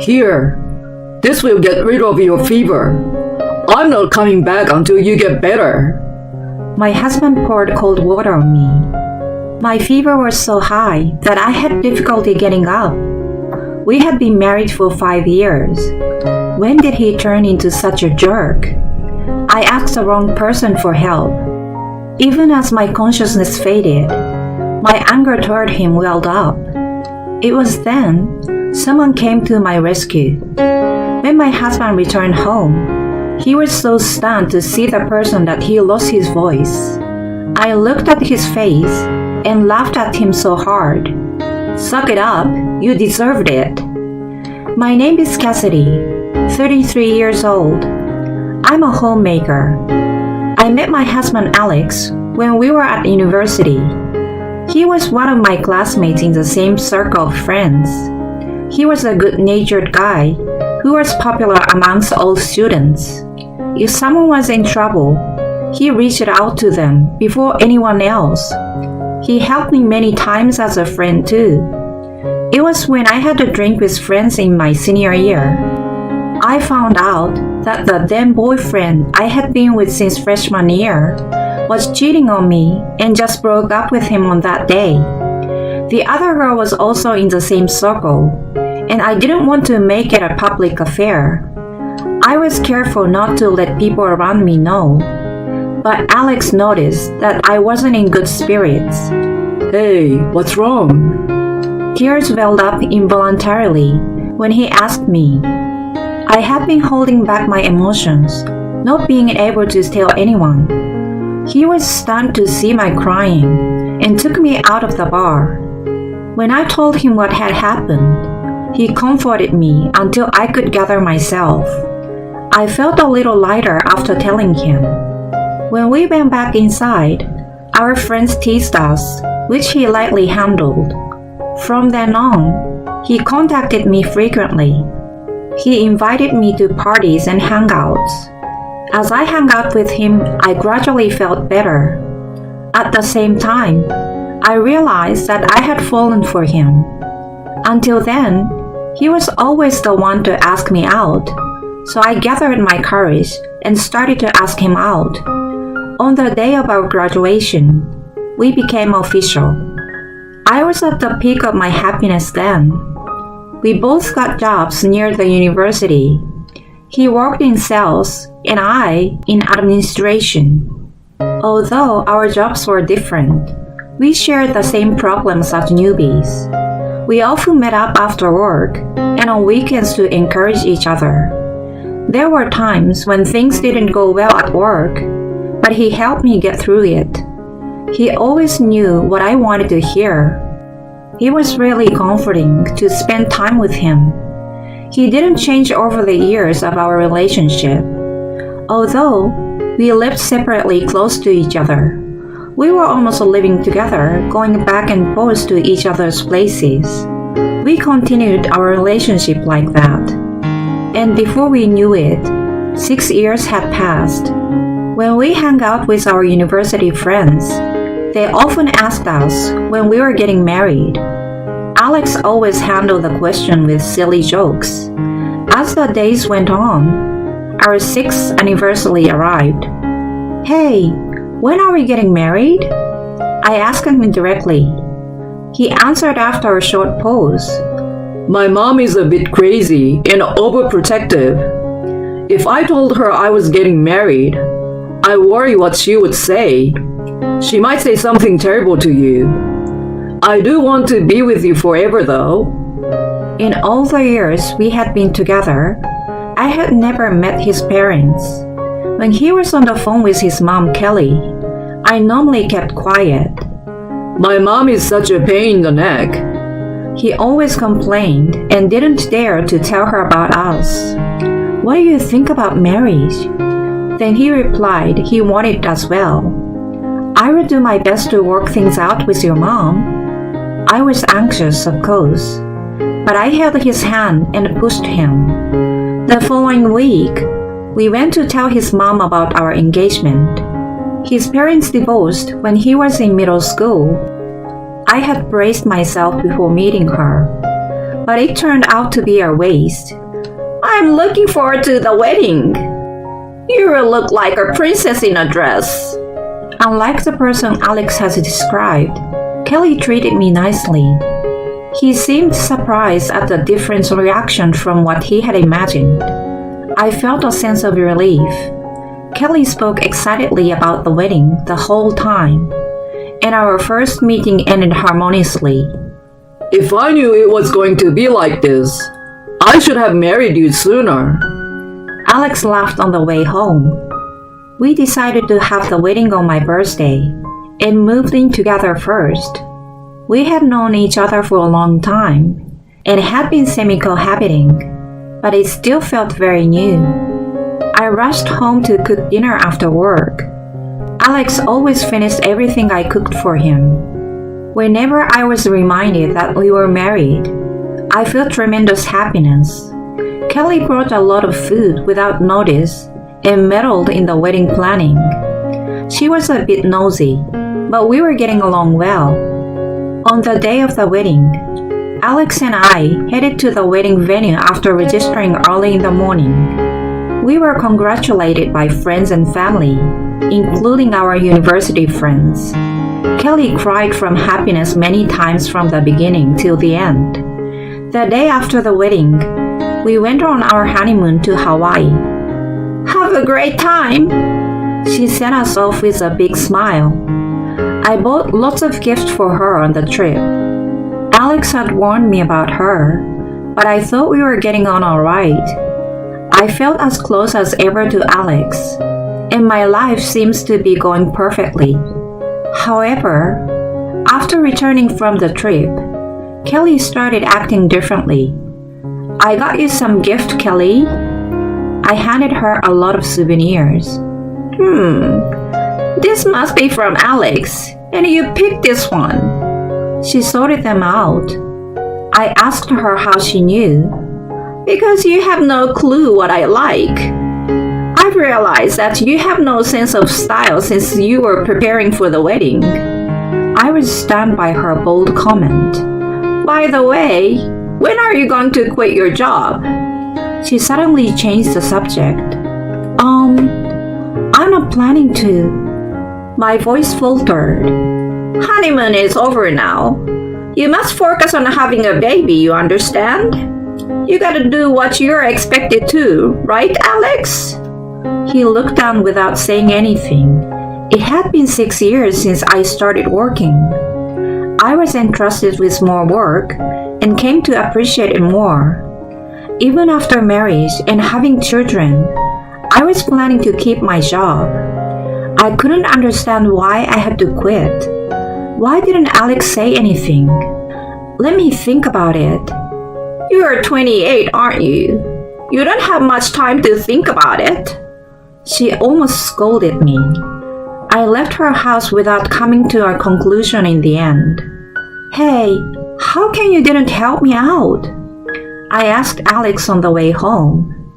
Here, this will get rid of your fever. I'm not coming back until you get better. My husband poured cold water on me. My fever was so high that I had difficulty getting up. We had been married for 5 years. When did he turn into such a jerk? I asked the wrong person for help. Even as my consciousness faded, my anger toward him welled up. It was then someone came to my rescue. When my husband returned home, he was so stunned to see the person that he lost his voice. I looked at his face and laughed at him so hard. Suck it up, you deserved it. My name is Cassidy, 33 years old. I'm a homemaker. I met my husband Alex when we were at university. He was one of my classmates in the same circle of friends. He was a good-natured guy who was popular amongst all students. If someone was in trouble, he reached out to them before anyone else. He helped me many times as a friend too. It was when I had a drink with friends in my senior year. I found out that the then boyfriend I had been with since freshman year was cheating on me and just broke up with him on that day. The other girl was also in the same circle, and I didn't want to make it a public affair. I was careful not to let people around me know, but Alex noticed that I wasn't in good spirits. Hey, what's wrong? Tears welled up involuntarily when he asked me. I had been holding back my emotions, not being able to tell anyone. He was stunned to see my crying and took me out of the bar. When I told him what had happened, he comforted me until I could gather myself. I felt a little lighter after telling him. When we went back inside, our friends teased us, which he lightly handled. From then on, he contacted me frequently. He invited me to parties and hangouts. As I hung out with him, I gradually felt better. At the same time, I realized that I had fallen for him. Until then, he was always the one to ask me out, so I gathered my courage and started to ask him out. On the day of our graduation, we became official. I was at the peak of my happiness then. We both got jobs near the university. He worked in sales and I in administration. Although our jobs were different, we shared the same problems as newbies. We often met up after work and on weekends to encourage each other. There were times when things didn't go well at work, but he helped me get through it. He always knew what I wanted to hear. It was really comforting to spend time with him. He didn't change over the years of our relationship. Although we lived separately close to each other, we were almost living together, going back and forth to each other's places. We continued our relationship like that. And before we knew it, 6 years had passed. When we hung out with our university friends, they often asked us when we were getting married. Alex always handled the question with silly jokes. As the days went on, our 6th anniversary arrived. Hey, when are we getting married? I asked him directly. He answered after a short pause. My mom is a bit crazy and overprotective. If I told her I was getting married, I worry what she would say. She might say something terrible to you. I do want to be with you forever, though. In all the years we had been together, I had never met his parents. When he was on the phone with his mom, Kelly, I normally kept quiet. My mom is such a pain in the neck. He always complained and didn't dare to tell her about us. What do you think about marriage? Then he replied he wanted as well. I will do my best to work things out with your mom. I was anxious, of course, but I held his hand and pushed him. The following week, we went to tell his mom about our engagement. His parents divorced when he was in middle school. I had braced myself before meeting her. but it turned out to be a waste. I'm looking forward to the wedding. You will look like a princess in a dress. Unlike the person Alex has described, Kelly treated me nicely. He seemed surprised at the different reaction from what he had imagined. I felt a sense of relief. Kelly spoke excitedly about the wedding the whole time, and our first meeting ended harmoniously. If I knew it was going to be like this, I should have married you sooner. Alex laughed on the way home. We decided to have the wedding on my birthday and moved in together first. We had known each other for a long time and had been semi-cohabiting, but it still felt very new. I rushed home to cook dinner after work. Alex always finished everything I cooked for him. Whenever I was reminded that we were married, I felt tremendous happiness. Kelly brought a lot of food without notice and meddled in the wedding planning. She was a bit nosy, but we were getting along well. On the day of the wedding, Alex and I headed to the wedding venue after registering early in the morning. We were congratulated by friends and family, including our university friends. Kelly cried from happiness many times from the beginning till the end. The day after the wedding, we went on our honeymoon to Hawaii. Have a great time! She sent us off with a big smile. I bought lots of gifts for her on the trip. Alex had warned me about her, but I thought we were getting on all right. I felt as close as ever to Alex, and my life seems to be going perfectly. However, after returning from the trip, Kelly started acting differently. I got you some gift, Kelly. I handed her a lot of souvenirs. This must be from Alex, and you picked this one. She sorted them out. I asked her how she knew. Because you have no clue what I like. I've realized that you have no sense of style since you were preparing for the wedding. I was stunned by her bold comment. By the way, when are you going to quit your job? She suddenly changed the subject. I'm not planning to. My voice faltered. Honeymoon is over now. You must focus on having a baby, you understand? You gotta do what you're expected to, right, Alex? He looked down without saying anything. It had been 6 years since I started working. I was entrusted with more work and came to appreciate it more. Even after marriage and having children, I was planning to keep my job. I couldn't understand why I had to quit. Why didn't Alex say anything? Let me think about it. You're 28, aren't you? You don't have much time to think about it. She almost scolded me. I left her house without coming to a conclusion in the end. Hey, how can you didn't help me out? I asked Alex on the way home.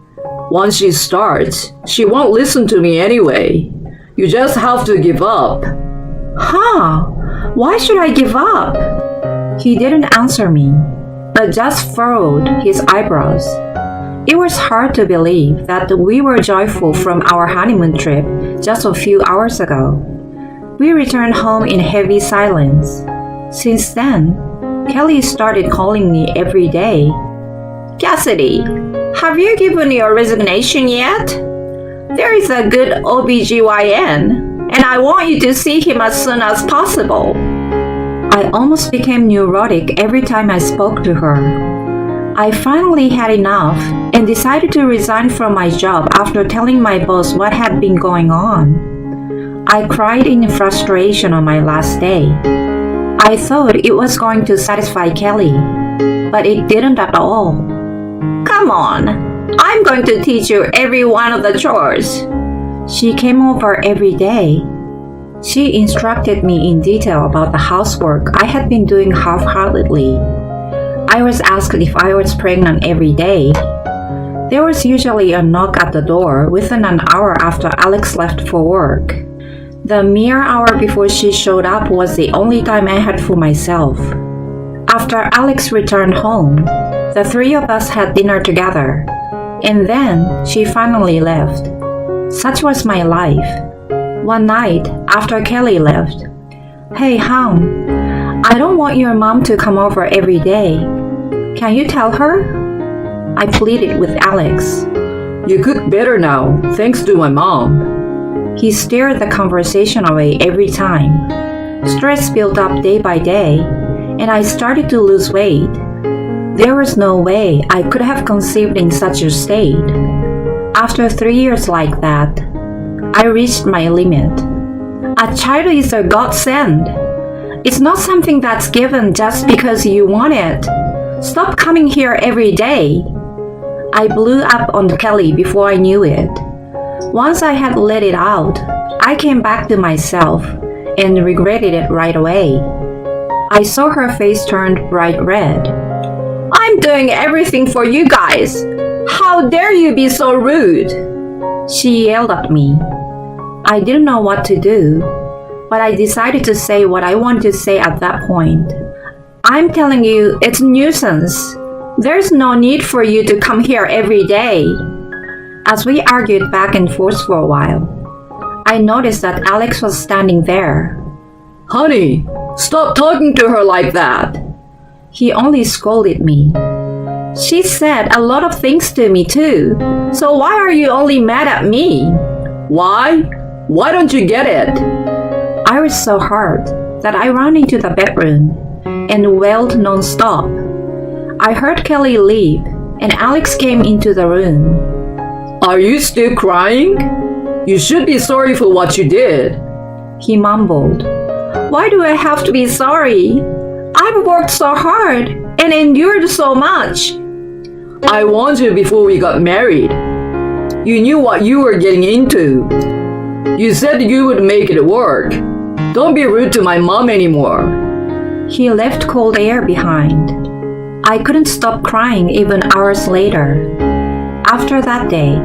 Once she starts, she won't listen to me anyway. You just have to give up. Huh? Why should I give up? He didn't answer me, but just furrowed his eyebrows. It was hard to believe that we were joyful from our honeymoon trip just a few hours ago. We returned home in heavy silence. Since then, Kelly started calling me every day. Cassidy, have you given your resignation yet? There is a good OBGYN, and I want you to see him as soon as possible. I almost became neurotic every time I spoke to her. I finally had enough and decided to resign from my job after telling my boss what had been going on. I cried in frustration on my last day. I thought it was going to satisfy Kelly, but it didn't at all. Come on, I'm going to teach you every one of the chores. She came over every day. She instructed me in detail about the housework I had been doing half-heartedly. I was asked if I was pregnant every day. There was usually a knock at the door within an hour after Alex left for work. The mere hour before she showed up was the only time I had for myself. After Alex returned home, The three of us had dinner together, and then she finally left. Such was my life. One night, after Kelly left, "Hey, hon, I don't want your mom to come over every day. Can you tell her?" I pleaded with Alex. You cook better now, thanks to my mom. He steered the conversation away every time. Stress built up day by day, and I started to lose weight. There was no way I could have conceived in such a state. After 3 years like that, I reached my limit. A child is a godsend. It's not something that's given just because you want it. Stop coming here every day. I blew up on Kelly before I knew it. Once I had let it out, I came back to myself and regretted it right away. I saw her face turned bright red. "I'm doing everything for you guys. How dare you be so rude?" She yelled at me. I didn't know what to do, but I decided to say what I wanted to say at that point. "I'm telling you, it's nuisance. There's no need for you to come here every day." As we argued back and forth for a while, I noticed that Alex was standing there. Honey, stop talking to her like that. He only scolded me. "She said a lot of things to me too, so why are you only mad at me?" Why? Why don't you get it? I was so hurt that I ran into the bedroom and wailed non-stop. I heard Kelly leave and Alex came into the room. Are you still crying? You should be sorry for what you did. He mumbled. "Why do I have to be sorry? I've worked so hard and endured so much." I warned you before we got married. You knew what you were getting into. You said you would make it work. Don't be rude to my mom anymore. He left cold air behind. I couldn't stop crying even hours later. After that day,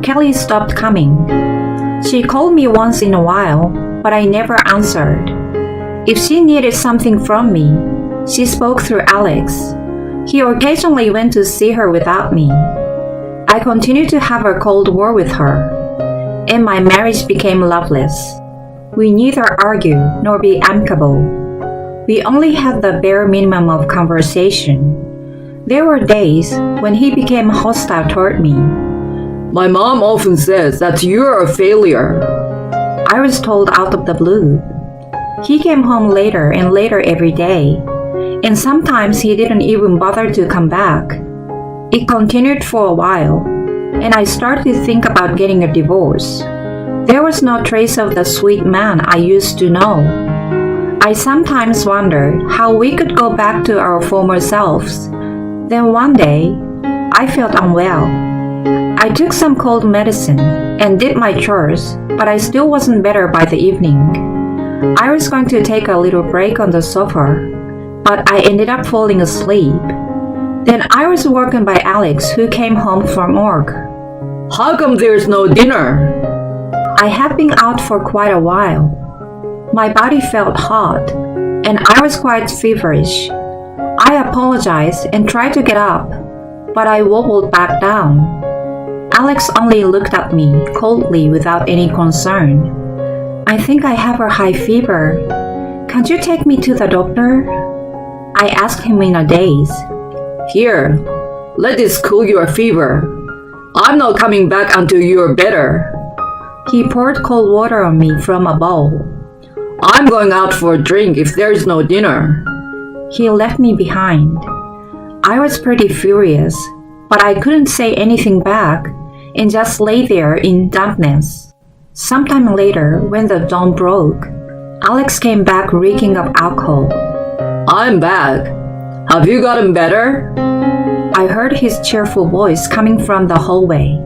Kelly stopped coming. She called me once in a while, but I never answered. If she needed something from me, she spoke through Alex. He occasionally went to see her without me. I continued to have a cold war with her, and my marriage became loveless. We neither argue nor be amicable. We only had the bare minimum of conversation. There were days when he became hostile toward me. My mom often says that you're a failure. I was told out of the blue. He came home later and later every day, and sometimes he didn't even bother to come back. It continued for a while, and I started to think about getting a divorce. There was no trace of the sweet man I used to know. I sometimes wondered how we could go back to our former selves. Then one day, I felt unwell. I took some cold medicine and did my chores, but I still wasn't better by the evening. I was going to take a little break on the sofa, but I ended up falling asleep. Then I was woken by Alex, who came home from work. How come there's no dinner? I had been out for quite a while. My body felt hot, and I was quite feverish. I apologized and tried to get up, but I wobbled back down. Alex only looked at me coldly without any concern. "I think I have a high fever. Can't you take me to the doctor?" I asked him in a daze. Here, let this cool your fever. I'm not coming back until you're better. He poured cold water on me from a bowl. I'm going out for a drink if there's no dinner. He left me behind. I was pretty furious, but I couldn't say anything back and just lay there in dampness. Sometime later, when the dawn broke, Alex came back reeking of alcohol. I'm back. Have you gotten better? I heard his cheerful voice coming from the hallway.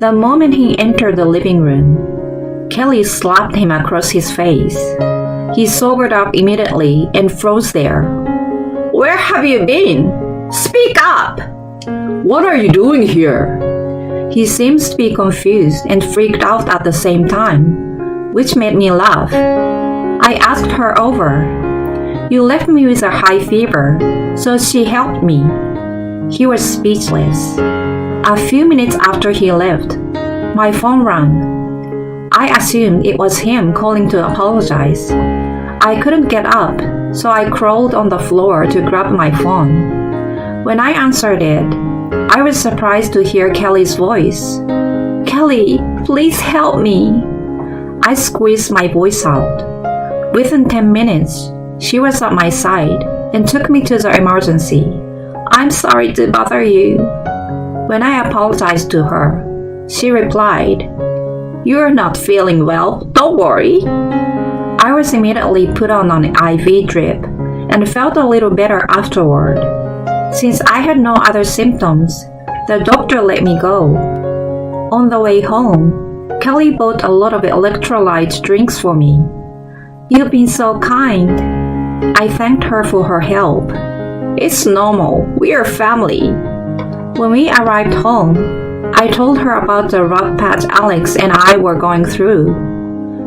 The moment he entered the living room, Kelly slapped him across his face. He sobered up immediately and froze there. "Where have you been? Speak up!" What are you doing here? He seems to be confused and freaked out at the same time, which made me laugh. I asked her over. "You left me with a high fever, so she helped me." He was speechless. A few minutes after he left, my phone rang. I assumed it was him calling to apologize. I couldn't get up, so I crawled on the floor to grab my phone. When I answered it, I was surprised to hear Kelly's voice. "Kelly, please help me." I squeezed my voice out. Within 10 minutes, she was at my side and took me to the emergency. "I'm sorry to bother you." When I apologized to her, she replied, "You're not feeling well, don't worry." I was immediately put on an IV drip and felt a little better afterward. Since I had no other symptoms, the doctor let me go. On the way home, Kelly bought a lot of electrolyte drinks for me. "You've been so kind." I thanked her for her help. "It's normal. We are family." When we arrived home, I told her about the rough patch Alex and I were going through.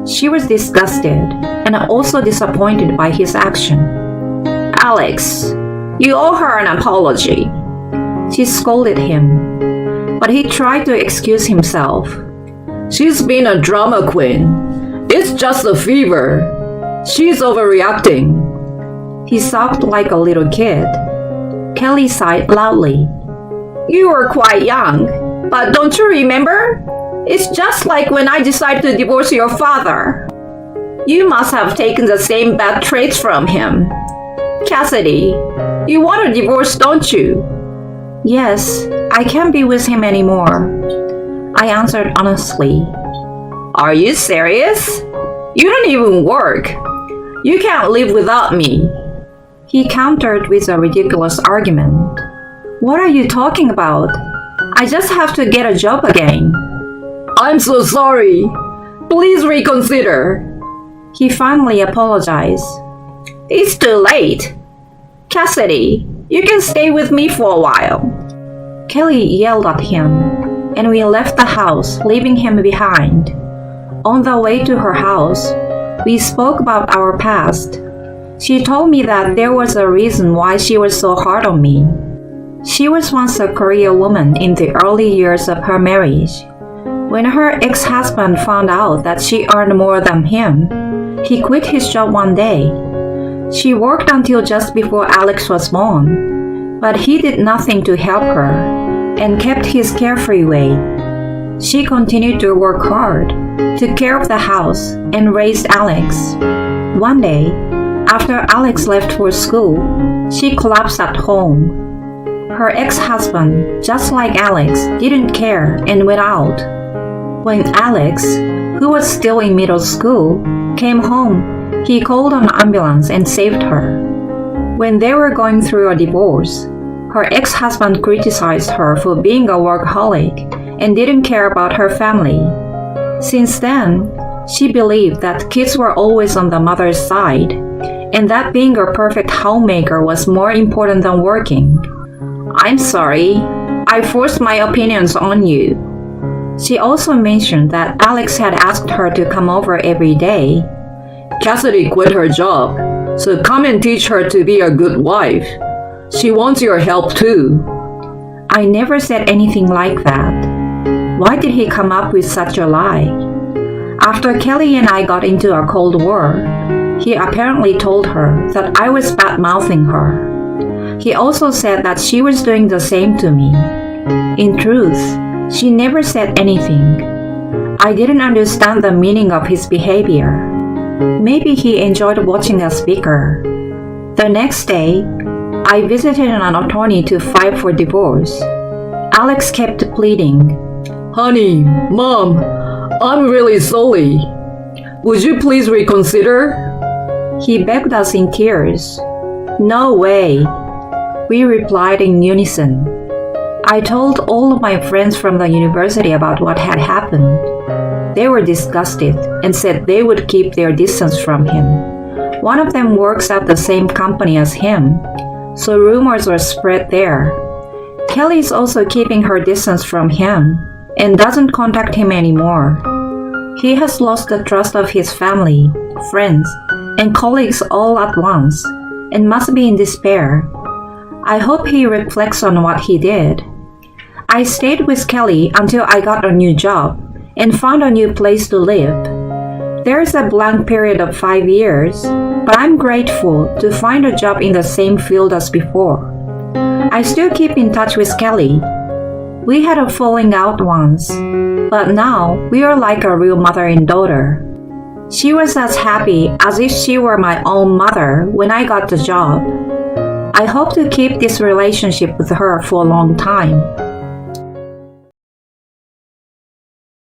She was disgusted and also disappointed by his action. "Alex, you owe her an apology." She scolded him, but he tried to excuse himself. She's been a drama queen. It's just a fever. She's overreacting. He sobbed like a little kid. Kelly sighed loudly. You were quite young, but don't you remember? It's just like when I decided to divorce your father. You must have taken the same bad traits from him. Cassidy, you want a divorce, don't you? "Yes, I can't be with him anymore," I answered honestly. Are you serious? You don't even work. You can't live without me. He countered with a ridiculous argument. "What are you talking about? I just have to get a job again." I'm so sorry. Please reconsider. He finally apologized. It's too late. Cassidy, you can stay with me for a while. Kelly yelled at him, and we left the house, leaving him behind. On the way to her house, we spoke about our past. She told me that there was a reason why she was so hard on me. She was once a career woman in the early years of her marriage. When her ex-husband found out that she earned more than him, he quit his job one day. She worked until just before Alex was born, but he did nothing to help her and kept his carefree way. She continued to work hard, took care of the house, and raised Alex. One day, after Alex left for school, she collapsed at home. Her ex-husband, just like Alex, didn't care and went out. When Alex, who was still in middle school, came home, he called an ambulance and saved her. When they were going through a divorce, her ex-husband criticized her for being a workaholic and didn't care about her family. Since then, she believed that kids were always on the mother's side, and that being a perfect homemaker was more important than working. I'm sorry, I forced my opinions on you. She also mentioned that Alex had asked her to come over every day. Cassidy quit her job, so come and teach her to be a good wife. She wants your help too. I never said anything like that. Why did he come up with such a lie? After Kelly and I got into a Cold War, he apparently told her that I was bad-mouthing her. He also said that she was doing the same to me. In truth, she never said anything. I didn't understand the meaning of his behavior. Maybe he enjoyed watching us bicker. The next day, I visited an attorney to file for divorce. Alex kept pleading. Honey, Mom, I'm really sorry. Would you please reconsider? He begged us in tears. No way. We replied in unison. I told all of my friends from the university about what had happened. They were disgusted and said they would keep their distance from him. One of them works at the same company as him, so rumors were spread there. Kelly is also keeping her distance from him and doesn't contact him anymore. He has lost the trust of his family, friends, and colleagues all at once and must be in despair. I hope he reflects on what he did. I stayed with Kelly until I got a new job and found a new place to live. There's a blank period of 5 years, but I'm grateful to find a job in the same field as before. I still keep in touch with Kelly. We had a falling out once, but now we are like a real mother and daughter. She was as happy as if she were my own mother when I got the job. I hope to keep this relationship with her for a long time.